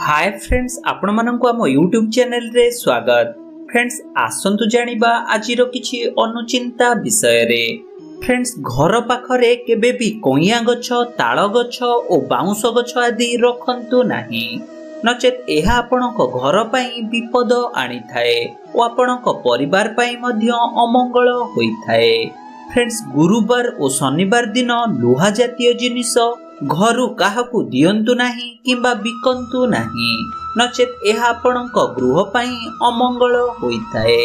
Hi friends, आपण माननकु आम YouTube channel रे स्वागत। फ्रेंड्स, आसंतु जानिबा आजिरो किछि अनुचिंता विषय रे। फ्रेंड्स, घर पाखरे केबे भी कोइया गछ, ताळ गछ ओ बाउंस गछ आदि रखंतु नाही, नचेत एहा आपणक घर पई विपद आनी थाए ओ आपणक परिवार पई मध्य अमंगल होई थाए। फ्रेंड्स, गुरुवार ओ शनिवार दिन लोहा जातीय जिनिस घरु काहाकू दियंतु नाही किंबा बिकंतु नाही, नचेत एहा आपणक गृह पई अमंगल होई थाए।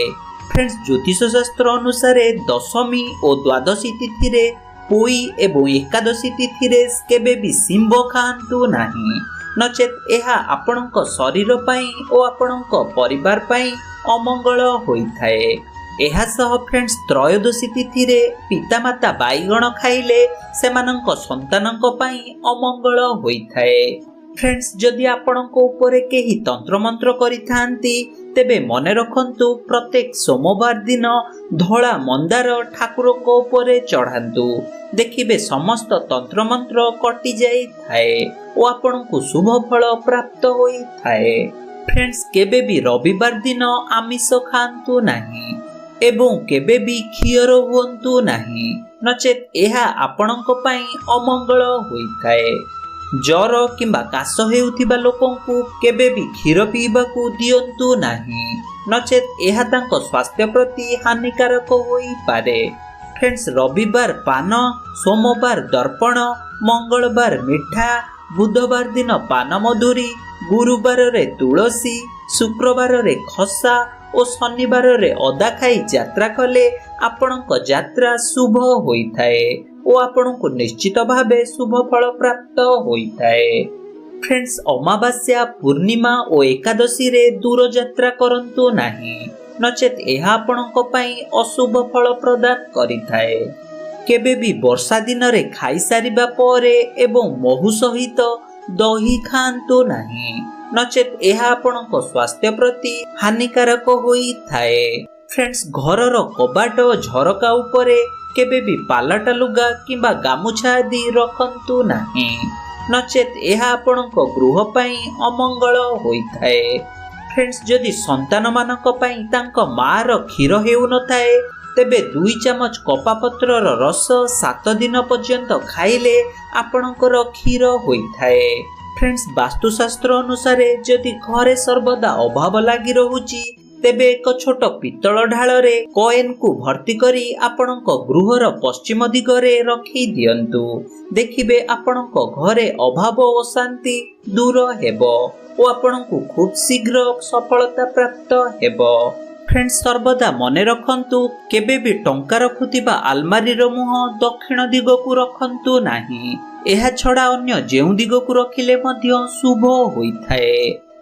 फ्रेंड्स, ज्योतिष शास्त्र अनुसार दशमी और द्वादशी तिथि रे पोई एवं एकादशी तिथि रे केबे भी सिंह खांतु नाही, नचेत एहा आपणक शरीर पई ओ आपणक परिवार पई अमंगल होई थाए। एहा सह फ्रेंड्स, त्रयोदशी तिथि रे पितामाता बाईगण खाइले सेमानंक संतानंक पई अमंगल होई थाए। फ्रेंड्स, जदि आपणक ऊपर केही तंत्र मंत्र करिथांती तेबे मने रखंतु प्रत्येक सोमवार दिन धोला मंदार ठाकुरक ऊपर चढ़ांतु, देखिबे समस्त तंत्र मंत्र कटि जाई थाए ओ आपणकु शुभ फल प्राप्त होई थाए। फ्रेंड्स, केबे भी रविवार दिन आमिष खांतु नाही एवं केबे भी क्षीर हुअंतु नाही, नचेत एहा आपणक पई अमंगल होई थाए। जर किंबा काश हेउथिबा लोकंकु केबे भी क्षीर पीबाकू दियंतु नाही, नचेत एहा तांको स्वास्थ्य प्रति हानिकारक होई पारे। फ्रेंड्स, रविवार पान, सोमवार दर्पण, मंगलवार मिठा, बुधवार दिन पान मधुरी, गुरुवार रे तुलसी, शुक्रवार रे खसा और शनिवार रे अदा खाई यात्रा कले आपणक यात्रा शुभ होई थाए ओ आपणकु निश्चित भावे शुभ फल प्राप्त होई थाए। फ्रेंड्स, अमावास्या, पूर्णिमा और एकादशी रे दूर यात्रा करंतु नाही, नचेत एहा आपणक पई अशुभ फल प्रदान करि थाए। केबे भी वर्षा दिन रे खाई सारिबा परे एवं महु सहित दही खांतु नाही, नचेत एहा आपणक स्वास्थ्य प्रति हानिकारक होई थाए। फ्रेंड्स, घरर कबाट झरका उपरे केबे भी पालाटा लुगा किंबा गामुछा आदि रखंतु नाही, नचेत एहा आपणक गृह पई अमंगल होई थाए। फ्रेंड्स, जदि संतान मानक पई तांक मार क्षीर हेउ न थाए तेबे 2 चामच कपा पत्रर रस 7 दिन पर्यंत खाइले आपणकर क्षीर होई थाए। फ्रेंड्स, वास्तुशास्त्र अनुसार जदि घरे सर्वदा अभाव लागि रहुची तेबे एक छोट पितल ढाल रे कॉइन को भर्ती करी आपणक गृहर पश्चिम दिगरे रखी दियंतु, देखिबे आपणक घरे अभाव और शांति दूर हेबो ओ आपणकु खूब शीघ्र सफलता प्राप्त हेबो। फ्रेंड्स, सर्वदा मने रखंतु केबे भी टंका रखुतिबा आलमारी रो मुह दक्षिण दिगकु रखंतु नाही, एहा छड़ा अन्य जेउ दिगकु रखिले मध्य शुभ होई थाए।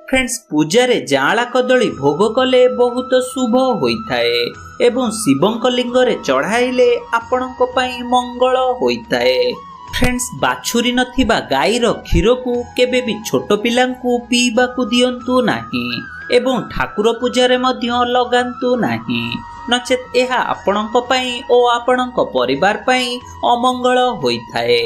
फ्रेंड्स, पूजा रे जांला कदली भोग कले बहुत शुभ होई थाए एवं शिवंक लिंग रे चढ़ाइले आपणक पई मंगल होई थाए। फ्रेंड्स, बाछुरी नथिबा गाईर क्षीर को केबे भी छोट पिलांकु पीबाकू दियंतु नाही एवं ठाकुर पूजा रे मध्य लगांतु नाही, नचेत एहा आपणक पई ओ आपणक परिवार पई अमंगल होई थाए।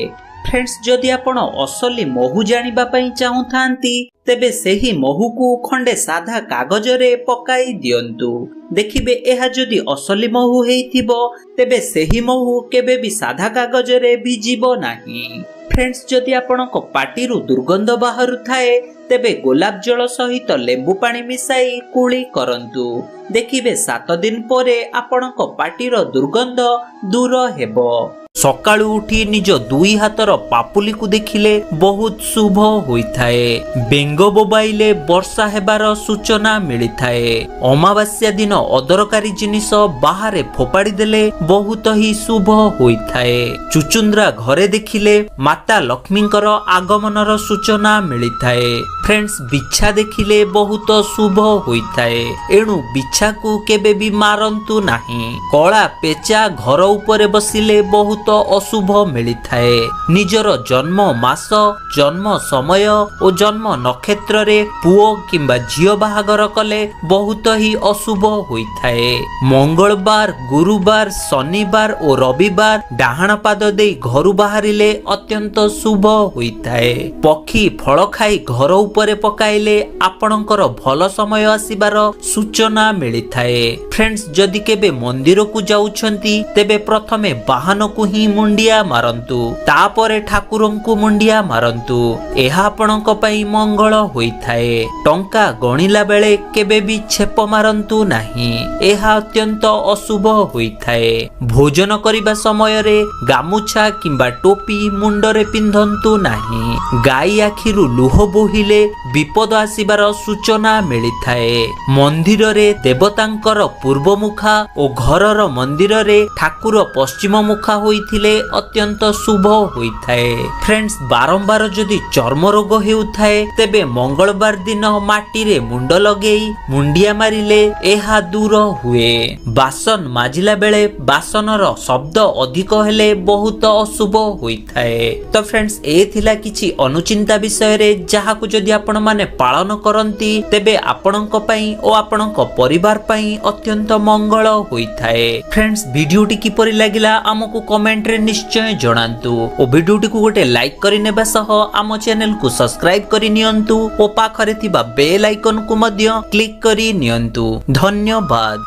फ्रेंड्स, जदि आपण असली महु जानिबा पई चाहुथांती तेबे सेही महु को खंडे साधा कागज रे पकाई दियंतु, देखिबे एहा जदि असली महु हेइथिबो तेबे सेही महु केबे भी साधा कागज रे भिजिबो नाही। फ्रेंड्स, जदि आपणक पाटिरु दुर्गंध बाहरु थाए तेबे गोलाप जल सहित लेंबू पानी मिसाई कुली करंतु, देखिबे 7 दिन परे आपणक पाटिर दुर्गंध दूर हेबो। सकाळु उठी निज 2 हातर पापुली को देखिले बहुत शुभ होई थाए। बेंग बोबाइले वर्षा हेबार सूचना मिली थाए। अमावास्या दिन अदरकारी जिनिस बाहर फोपाड़ी देले बहुत ही शुभ होई थाए। चुचुंद्रा घरे देखिले माता लक्ष्मींकर आगमनर सूचना मिली थाए। फ्रेंड्स, बिछा देखिले बहुत शुभ होई थाए, एणु बिछा को केबे भी मारंतु नाही। कला पेचा घर ऊपर बसिले बहुत अशुभ मिली थाए। निजर जन्म मास, जन्म समय और जन्म नक्षत्र ନକ୍ଷତ୍ରରେ ପୁଅ କିମ୍ବା ଝିଅ ବାହାଘର କଲେ ବହୁତ ହିଁ ଅଶୁଭ ହୋଇଥାଏ। ମଙ୍ଗଳବାର, ଗୁରୁବାର, ଶନିବାର ଓ ରବିବାର ଡାହାଣ ପାଦ ଦେଇ ଘରୁ ବାହାରିଲେ ଅତ୍ୟନ୍ତ ଶୁଭ ହୋଇଥାଏ। ପକ୍ଷୀ ଫଳ ଖାଇ ଘର ଉପରେ ପକାଇଲେ ଆପଣଙ୍କର ଭଲ ସମୟ ଆସିବାର ସୂଚନା ମିଳିଥାଏ। ଫ୍ରେଣ୍ଡସ୍, ଯଦି କେବେ ମନ୍ଦିରକୁ ଯାଉଛନ୍ତି ତେବେ ପ୍ରଥମେ ବାହନକୁ ହିଁ ମୁଣ୍ଡିଆ ମାରନ୍ତୁ, ତାପରେ ଠାକୁରଙ୍କୁ ମୁଣ୍ଡିଆ ମାରନ୍ତୁ। ଏହା ଆପଣଙ୍କ ପାଇଁ ମଙ୍ଗଳ ହୋଇଥାଏ। ଟଙ୍କା ଗଣିଲା ବେଳେ କେବେ ବି ଛେପ ମାରନ୍ତୁ ନାହିଁ, ଏହା ଅତ୍ୟନ୍ତ ଅଶୁଭ ହୋଇଥାଏ। ଭୋଜନ କରିବା ସମୟରେ ଗାମୁଛା କିମ୍ବା ଟୋପି ମୁଣ୍ଡରେ ପିନ୍ଧନ୍ତୁ ନାହିଁ। ଗାଈ ଆଖିରୁ ଲୁହ ବୋହିଲେ ବିପଦ ଆସିବାର ସୂଚନା ମିଳିଥାଏ। ମନ୍ଦିରରେ ଦେବତାଙ୍କର ପୂର୍ବ ମୁଖା ଓ ଘରର ମନ୍ଦିରରେ ଠାକୁର ପଶ୍ଚିମ ମୁଖା ହୋଇଥିଲେ ଅତ୍ୟନ୍ତ ଶୁଭ ହୋଇଥାଏ। ଫ୍ରେଣ୍ଡସ୍, ବାରମ୍ବାର ଯଦି ଚର୍ମ ରୋଗ ହେଉଥାଏ ତେବେ ମଙ୍ଗଳବାର ଦିନ ମାଟିରେ ମୁଣ୍ଡ ଲଗେଇ ମୁଣ୍ଡିଆ ମାରିଲେ ଏହା ଦୂର ହୁଏ। ବାସନ ମାଜିଲା ବେଳେ ବାସନର ଶବ୍ଦ ଅଧିକ ହେଲେ ବହୁତ ଅଶୁଭ ହୋଇଥାଏ। ତ ଫ୍ରେଣ୍ଡସ୍, ଏ ଥିଲା କିଛି ଅନୁଚିନ୍ତା ବିଷୟରେ ଯାହାକୁ ଯଦି ଆପଣ ମାନେ ପାଳନ କରନ୍ତି ତେବେ ଆପଣଙ୍କ ପାଇଁ ଓ ଆପଣଙ୍କ ପରିବାର ପାଇଁ ଅତ୍ୟନ୍ତ ମଙ୍ଗଳ ହୋଇଥାଏ। ଫ୍ରେଣ୍ଡସ୍, ଭିଡିଓଟି କିପରି ଲାଗିଲା ଆମକୁ କମେଣ୍ଟରେ ନିଶ୍ଚୟ ଜଣାନ୍ତୁ ଓ ଭିଡିଓଟିକୁ ଗୋଟେ ଲାଇକ୍ କରିନେବା ସହ ଆମ ଚ୍ୟାନେଲକୁ ସବସ୍କ୍ରାଇବ କରି ନିଅନ୍ତୁ ଓ ପାଖରେ ଥିବା ବେଲ୍ ଆଇକନକୁ ମଧ୍ୟ କ୍ଲିକ୍ କରି ନିଅନ୍ତୁ। ଧନ୍ୟବାଦ।